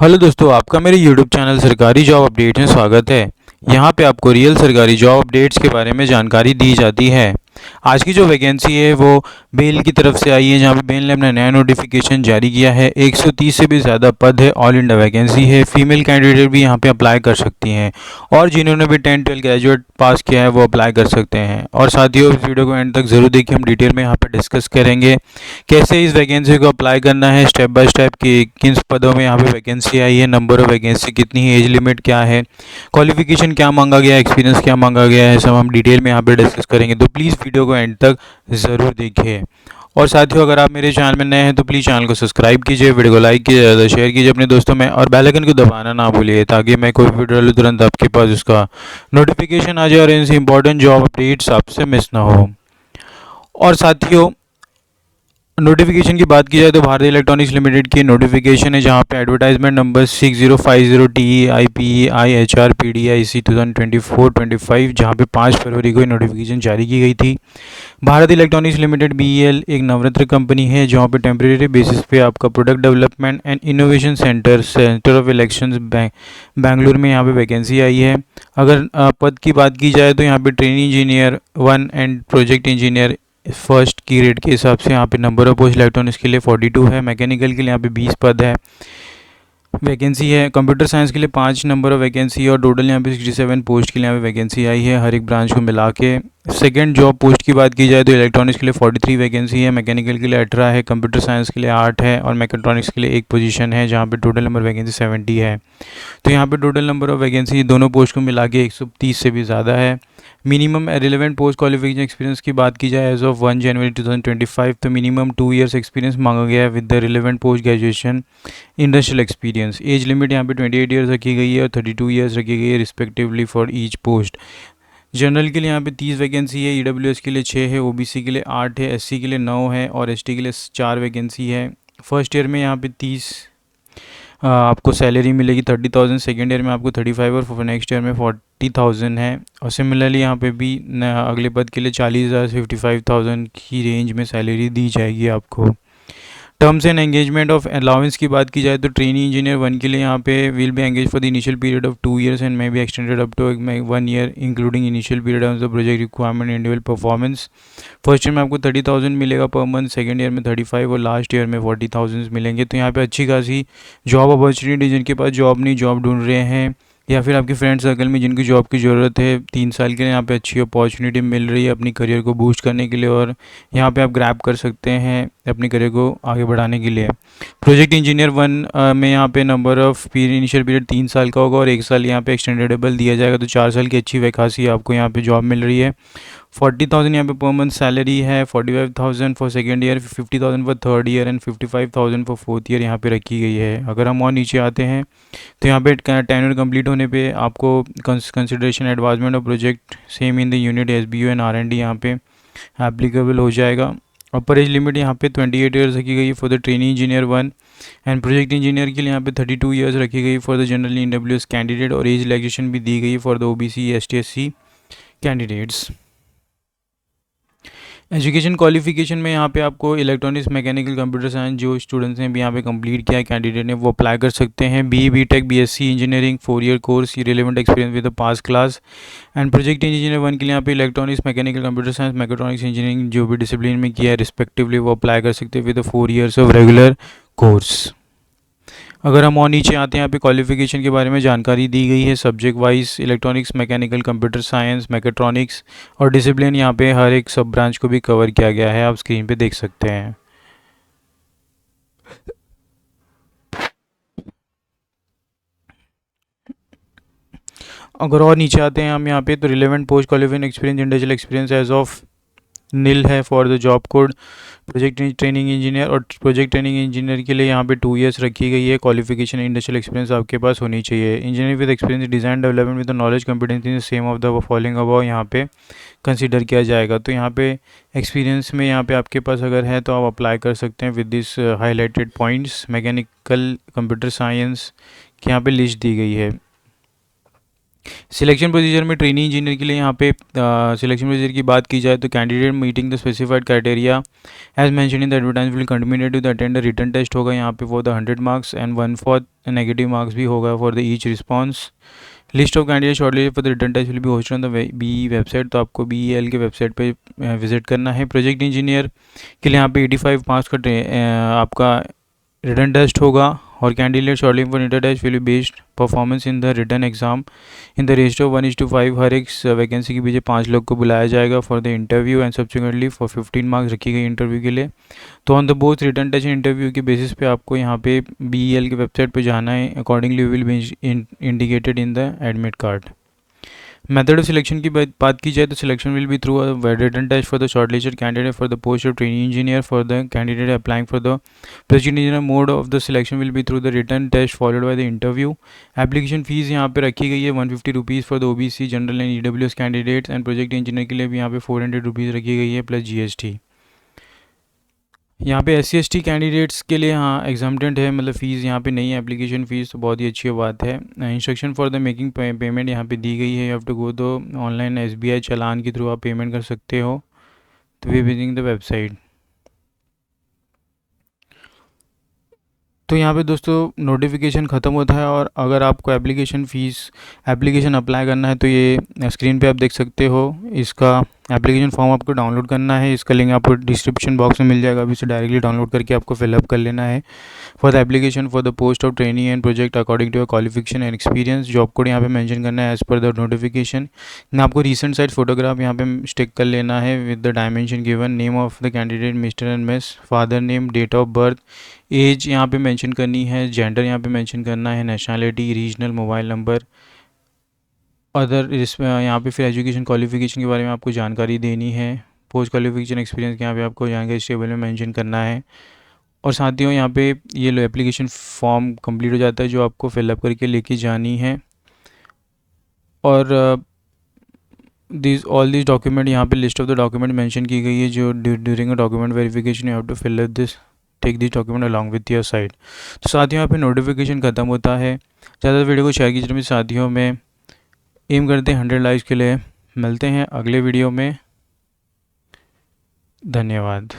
Hello दोस्तों, आपका मेरे यूट्यूब चैनल सरकारी जॉब अपडेट में स्वागत है। यहाँ पे आपको रियल सरकारी जॉब अपडेट्स के बारे में जानकारी दी जाती है। आज की जो वैकेंसी है वो बेल की तरफ से आई है, जहाँ पे बेल ने अपना नया नोटिफिकेशन जारी किया है। 130 से भी ज़्यादा पद है, ऑल इंडिया वैकेंसी है। फीमेल कैंडिडेट भी यहाँ पे अप्लाई कर सकती हैं और जिन्होंने भी 10-12 ग्रेजुएट पास किया है वो अप्लाई कर सकते हैं। और साथियों, इस वीडियो को एंड तक ज़रूर देखिए, हम डिटेल में यहाँ पर डिस्कस करेंगे कैसे इस वैकेंसी को अप्लाई करना है, स्टेप बाय स्टेप कि किन पदों में यहाँ पे वैकेंसी आई है, नंबर ऑफ वैकेंसी कितनी है, एज लिमिट क्या है, क्वालिफिकेशन क्या मांगा गया है, एक्सपीरियंस क्या मांगा गया है, सब हम डिटेल में यहाँ पे डिस्कस करेंगे। तो प्लीज़ वीडियो को एंड तक ज़रूर देखिए। और साथियों, अगर आप मेरे चैनल में नए हैं तो प्लीज़ चैनल को सब्सक्राइब कीजिए, वीडियो को लाइक कीजिए, ज़्यादा शेयर कीजिए अपने दोस्तों में और बेल आइकन को दबाना ना भूलिए, ताकि मैं कोई वीडियो डालूं तुरंत आपके पास उसका नोटिफिकेशन आ जाए और इनसे इंपॉर्टेंट जॉब अपडेट्स आपसे मिस ना हो। और साथियों, नोटिफिकेशन की बात की जाए तो भारतीय इलेक्ट्रॉनिक्स लिमिटेड की नोटिफिकेशन है, जहां पे एडवर्टाइजमेंट नंबर 6050 TEIPEIHRPDIC 2024-25, जहां पे 5 फरवरी को नोटिफिकेशन जारी की गई थी। भारत इलेक्ट्रॉनिक्स लिमिटेड BEL एक नवरत्न कंपनी है, जहां पे टेम्प्रेरी बेसिस पे आपका product development and innovation centre of elections Bengaluru में यहाँ पे वैकेंसी आई है। अगर पद की बात की जाए तो यहाँ पे training engineer 1 and project engineer first की रेट के हिसाब से यहाँ पे नंबर ऑफ पोस्ट इलेक्ट्रॉनिक्स के लिए 42 है, मैकेनिकल के लिए यहाँ पे 20 पद है वैकेंसी है, कंप्यूटर साइंस के लिए 5 नंबर ऑफ वैकेंसी है और टोटल यहाँ पे 67 पोस्ट के लिए यहाँ पे वैकेंसी आई है, हर एक ब्रांच को मिला के। सेकेंड जॉब पोस्ट की बात की जाए तो इलेक्ट्रॉनिक्स के लिए 43 वैकेंसी है, मैकेनिकल के लिए 18 है, कंप्यूटर साइंस के लिए 8 है और मैकेट्रॉनिक्स के लिए एक पोजीशन है, जहाँ पे टोटल नंबर वैकेंसी 70 है। तो यहाँ पे टोटल नंबर ऑफ वैकेंसी दोनों पोस्ट को मिला के 130 से भी ज़्यादा है। Minimum relevant post qualification experience की बात की जाए एज ऑफ 1 जनवरी 2025, तो मिनिमम 2 ईयर्स एक्सपीरियंस मांगा गया है with the relevant post graduation industrial experience. Age limit यहाँ पे 28 ईयर्स रखी गई है और 32 ईयर्स रखी गई है respectively for each post. General के लिए यहाँ पे 30 वैकेंसी है, EWS के लिए 6 है, OBC के लिए 8 है, SC के लिए 9 है और ST के लिए 4 वैकेंसी है। फर्स्ट ईयर में यहाँ पे 30 आपको सैलरी मिलेगी 30,000, सेकेंड ईयर में आपको 35 और नेक्स्ट ईयर में 40,000 है। और सिमिलरली यहाँ पे भी अगले पद के लिए 40,000 से 55,000 की रेंज में सैलरी दी जाएगी आपको। Terms and engagement of allowance की बात की जाए तो ट्रेनी इंजीनियर 1 के लिए यहाँ पे will be engage for the initial period of 2 years and may be extended up to 1 year including initial period of the project requirement individual performance. First year में आपको 30,000 मिलेगा पर मंथ, सेकेंड ईयर में 35 और last year में 40,000 मिलेंगे। तो यहाँ पे अच्छी खासी जॉब अपॉर्चुनिटी, जिनके पास जॉब नहीं, जॉब ढूंढ रहे हैं या फिर आपके फ्रेंड सर्कल में जिनकी जॉब की ज़रूरत है, 3 साल के लिए यहाँ पे अच्छी अपॉर्चुनिटी मिल रही है अपनी करियर को बूस्ट करने के लिए और यहाँ पे आप ग्रैब कर सकते हैं अपनी करियर को आगे बढ़ाने के लिए। प्रोजेक्ट इंजीनियर 1 में यहाँ पे number of period, initial period 3 साल का होगा और 1 साल यहाँ पे एक्सटेंडेबल दिया जाएगा, तो 4 साल की अच्छी खासी आपको यहाँ पे जॉब मिल रही है। 40,000 यहाँ पे पर मंथ सैलरी है, 45,000 for second year, 50,000 for third year and 55,000 for fourth year यहाँ पे रखी गई है। अगर हम और नीचे आते हैं तो यहाँ पे टेन्योर कंप्लीट होने पे आपको consideration advancement of project same in the unit SBU and R&D यहाँ पे एप्लीकेबल हो जाएगा। अपर एज लिमिट यहाँ पे 28 ईयर्स रखी गई for the training engineer 1 and project engineer के लिए यहाँ पे 32 ईयर्स रखी गई for the general EWS candidate और एज रिलैक्सेशन भी दी गई for the OBC ST SC candidates. Education qualification में यहाँ पे आपको इलेक्ट्रॉनिक्स, मैकेनिकल, कंप्यूटर साइंस जो स्टूडेंट्स ने भी यहाँ पे कंप्लीट किया है कैंडिडेट ने, वो अप्लाई कर सकते हैं। BE/BTech BSc engineering 4 year course, relevant experience with the pass class. And project engineer 1 के लिए यहाँ पे electronics, mechanical, computer science, mechatronics engineering जो भी डिसिप्लिन में किया है रिस्पेक्टिवली वो अप्लाई कर सकते हैं with the 4 years of regular course. अगर हम और नीचे आते हैं, यहाँ पे क्वालिफिकेशन के बारे में जानकारी दी गई है subject wise, electronics, mechanical, computer science, mechatronics और डिसिप्लिन यहाँ पे हर एक सब ब्रांच को भी कवर किया गया है, आप स्क्रीन पे देख सकते हैं। अगर और नीचे आते हैं हम यहाँ पे तो relevant post qualification experience, industrial experience as of nil है for the job code. Project training engineer और प्रोजेक्ट ट्रेनिंग इंजीनियर के लिए यहाँ पे 2 ईयर्स रखी गई है। क्वालिफिकेशन इंडस्ट्रियल एक्सपीरियंस आपके पास होनी चाहिए। Engineer with experience design development with knowledge competence in same of the following about यहाँ पे कंसीडर किया जाएगा। तो यहाँ पे एक्सपीरियंस में यहाँ पे आपके पास अगर है तो आप अप्लाई कर सकते हैं with this highlighted points. Mechanical, computer science की यहाँ पे लिस्ट दी गई है। सिलेक्शन प्रोसीजर में ट्रेनी इंजीनियर के लिए यहाँ पे सिलेक्शन प्रोसीजर की बात की जाए तो candidate meeting the specified criteria as mentioned in the advertise will continue to the attend written test होगा यहाँ पे for the 100 marks and 1/4 negative marks भी होगा for the each response. List of candidate shortlisted for the written test will be hosted on the BE website, तो आपको BEL के website पे visit करना है। प्रोजेक्ट इंजीनियर के लिए यहाँ पे 85 मार्क्स का आपका रिटन टेस्ट होगा और candidate shortlisted for written test will be based performance in the written exam in the ratio 1:5। हर एक वैकेंसी के पीछे 5 लोग को बुलाया जाएगा for the interview and subsequently for 15 marks रखी गई इंटरव्यू के लिए। तो on the both written test interview के बेसिस पे आपको यहाँ पे BEL के वेबसाइट पे जाना है। Accordingly will be indicated in the admit card. Method of selection की बात की जाए तो selection will be through a written test for the shortlisted candidate for the post of training engineer for the candidate applying for the project engineer. Mode of the selection will be through the written test followed by the interview. Application fee यहाँ पे रखी गई है 150 rupees for the OBC general and EWS candidates and project engineer के लिए भी यहाँ पे 400 रुपीज़ रखी गई है प्लस GST। यहाँ पे SC/ST कैंडिडेट्स के लिए हाँ एग्जाम्प्टेड है, मतलब फ़ीस यहाँ पे नहीं है एप्लीकेशन फ़ीस, तो बहुत ही अच्छी बात है। Instruction for the making payment यहाँ पे दी गई है। यू हैव टू गो तो ऑनलाइन SBI चालान के थ्रू आप पेमेंट कर सकते हो तो वी विजिटिंग द वेबसाइट। तो यहाँ पे दोस्तों नोटिफिकेशन ख़त्म होता है और अगर आपको एप्लीकेशन अप्लाई करना है तो ये स्क्रीन पे आप देख सकते हो। इसका एप्लीकेशन फॉर्म आपको डाउनलोड करना है, इसका लिंक आपको डिस्क्रिप्शन बॉक्स में मिल जाएगा, अभी से डायरेक्टली डाउनलोड करके आपको फिलअप कर लेना है। For the application for the post of training and project according to your qualification and experience, job code यहाँ पे मेंशन करना है एज़ पर द नोटिफिकेशन। आपको रिसेंट साइज फोटोग्राफ यहाँ पे स्टिक कर लेना है with the dimension given. Name of the candidate mister and miss, father name, date of birth, age यहाँ पे मेंशन करनी है, जेंडर यहाँ पे मेंशन करना है, nationality, regional, mobile number, other इसमें यहाँ पे फिर एजुकेशन क्वालिफिकेशन के बारे में आपको जानकारी देनी है। पोस्ट क्वालिफिकेशन एक्सपीरियंस यहाँ पे आपको जानकारी इस टेबल में मेंशन करना है। और साथियों यहाँ पे ये लो एप्लीकेशन फॉर्म कंप्लीट हो जाता है जो आपको फिलअप करके लेके जानी है। और ऑल दिस डॉक्यूमेंट यहाँ पे list of the document mention की गई है जो during a document verification you have to fill this take this document along with your site. तो साथियों यहाँ पे नोटिफिकेशन ख़त्म होता है। ज़्यादा वीडियो को शेयर कीजिए साथियों में, एम करते हैं 100 लाइक्स के लिए। मिलते हैं अगले वीडियो में, धन्यवाद।